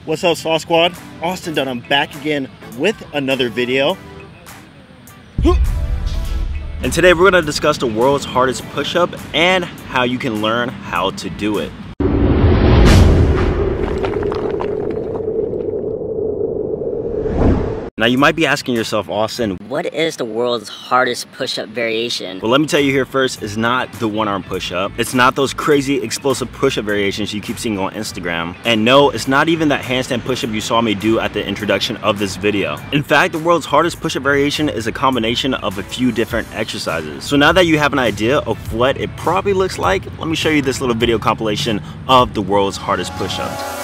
What's up, Saw Squad? Austin Dunham back again with another video. And today we're going to discuss the world's hardest push-up and how you can learn how to do it. Now you might be asking yourself, Austin, what is the world's hardest push-up variation? Well, let me tell you here first, it's not the one-arm push-up. It's not those crazy explosive push-up variations you keep seeing on Instagram. And no, it's not even that handstand push-up you saw me do at the introduction of this video. In fact, the world's hardest push-up variation is a combination of a few different exercises. So now that you have an idea of what it probably looks like, let me show you this little video compilation of the world's hardest push-ups.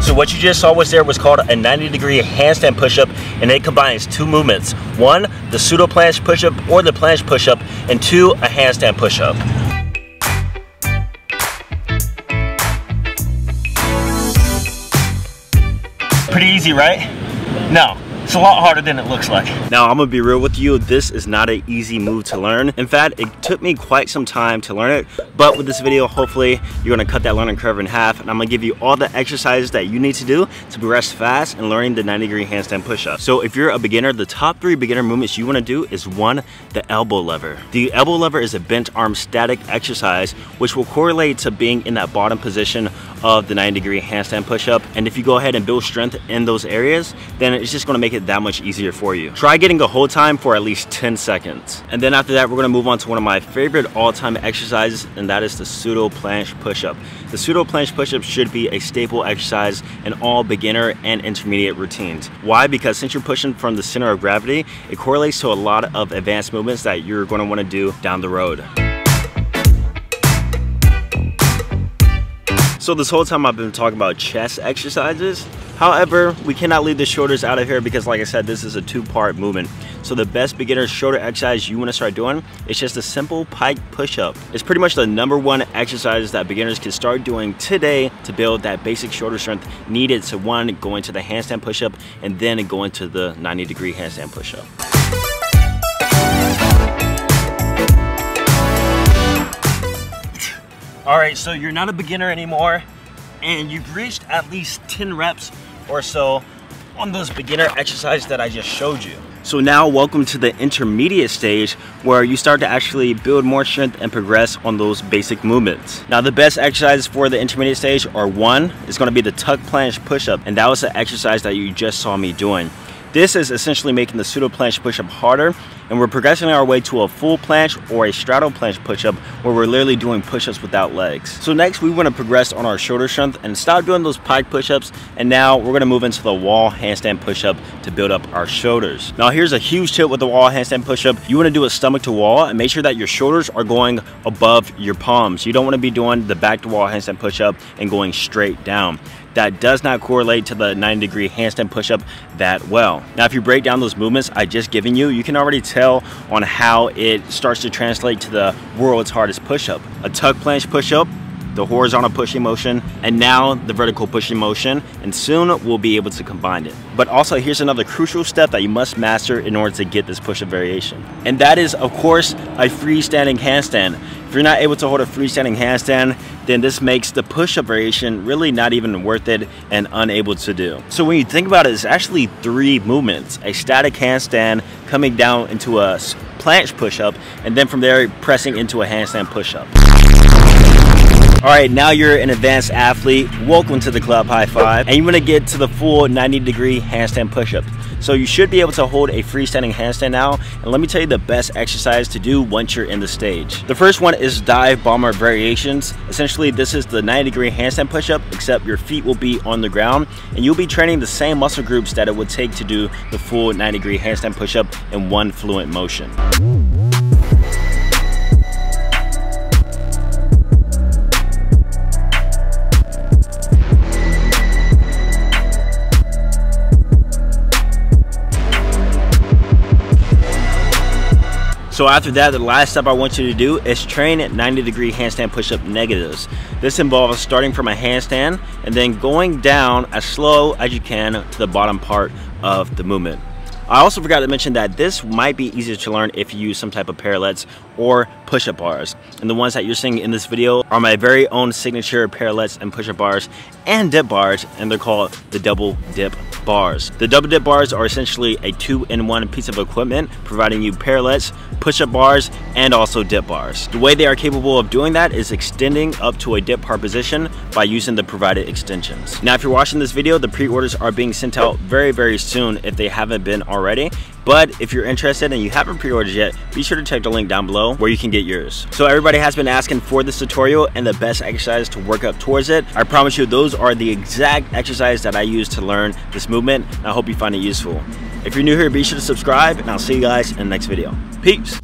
So what you just saw was called a 90-degree handstand push-up, and it combines two movements. One, the pseudo planche push-up or the planche push-up, and two, a handstand push-up. Pretty easy, right? No. It's a lot harder than it looks like. Now, I'm gonna be real with you, this is not an easy move to learn. In fact, it took me quite some time to learn it, but with this video, hopefully, you're gonna cut that learning curve in half, and I'm gonna give you all the exercises that you need to do to progress fast in learning the 90-degree handstand push-up. So if you're a beginner, the top 3 beginner movements you wanna do is 1, the elbow lever. The elbow lever is a bent arm static exercise, which will correlate to being in that bottom position of the 90-degree handstand push-up. And if you go ahead and build strength in those areas, then it's just gonna make it that much easier for you. Try getting a hold time for at least 10 seconds. And then after that, we're gonna move on to one of my favorite all-time exercises, and that is the pseudo planche push-up. The pseudo planche push-up should be a staple exercise in all beginner and intermediate routines. Why? Because since you're pushing from the center of gravity, it correlates to a lot of advanced movements that you're gonna wanna do down the road. So this whole time I've been talking about chest exercises. However, we cannot leave the shoulders out of here because, like I said, this is a 2-part movement. So the best beginner shoulder exercise you want to start doing is just a simple pike push-up. It's pretty much the #1 exercise that beginners can start doing today to build that basic shoulder strength needed to, 1, go into the handstand push-up and then go into the 90-degree handstand push-up. All right, so you're not a beginner anymore, and you've reached at least 10 reps or so on those beginner exercises that I just showed you. So now welcome to the intermediate stage where you start to actually build more strength and progress on those basic movements. Now the best exercises for the intermediate stage are 1, is going to be the tuck planche push-up, and that was the exercise that you just saw me doing. This is essentially making the pseudo planche push-up harder, and we're progressing our way to a full planche or a straddle planche push-up where we're literally doing push-ups without legs. So next we want to progress on our shoulder strength and stop doing those pike push-ups, and now we're going to move into the wall handstand push-up to build up our shoulders. Now here's a huge tip with the wall handstand push-up. You want to do a stomach to wall and make sure that your shoulders are going above your palms. You don't want to be doing the back to wall handstand push-up and going straight down. That does not correlate to the 90-degree handstand push-up that well. Now, if you break down those movements I just given you, you can already tell on how it starts to translate to the world's hardest push-up. A tuck planche push-up, the horizontal pushing motion, and now the vertical pushing motion, and soon we'll be able to combine it. But also, here's another crucial step that you must master in order to get this push-up variation. And that is, of course, a freestanding handstand. If you're not able to hold a freestanding handstand, then this makes the push-up variation really not even worth it and unable to do. So when you think about it, it's actually 3 movements. A static handstand coming down into a planche push-up, and then from there pressing into a handstand push-up. All right, now you're an advanced athlete. Welcome to the club, high five. And you want to get to the full 90-degree handstand push-up. So you should be able to hold a freestanding handstand now. And let me tell you the best exercise to do once you're in the stage. The first one is Divebomber variations. Essentially, this is the 90-degree handstand push-up, except your feet will be on the ground, and you'll be training the same muscle groups that it would take to do the full 90-degree handstand push-up in one fluent motion. So after that, the last step I want you to do is train 90-degree handstand push-up negatives. This involves starting from a handstand and then going down as slow as you can to the bottom part of the movement. I also forgot to mention that this might be easier to learn if you use some type of parallettes or push-up bars. And the ones that you're seeing in this video are my very own signature parallettes and push-up bars and dip bars, and they're called the double dip bars. The double dip bars are essentially a 2-in-1 piece of equipment, providing you parallettes, push-up bars, and also dip bars. The way they are capable of doing that is extending up to a dip bar position by using the provided extensions. Now, if you're watching this video, the pre-orders are being sent out very, very soon if they haven't been already. But if you're interested and you haven't pre-ordered yet, be sure to check the link down below where you can get yours. So everybody has been asking for this tutorial and the best exercise to work up towards it. I promise you those are the exact exercises that I use to learn this movement, and I hope you find it useful. If you're new here, be sure to subscribe, and I'll see you guys in the next video. Peace!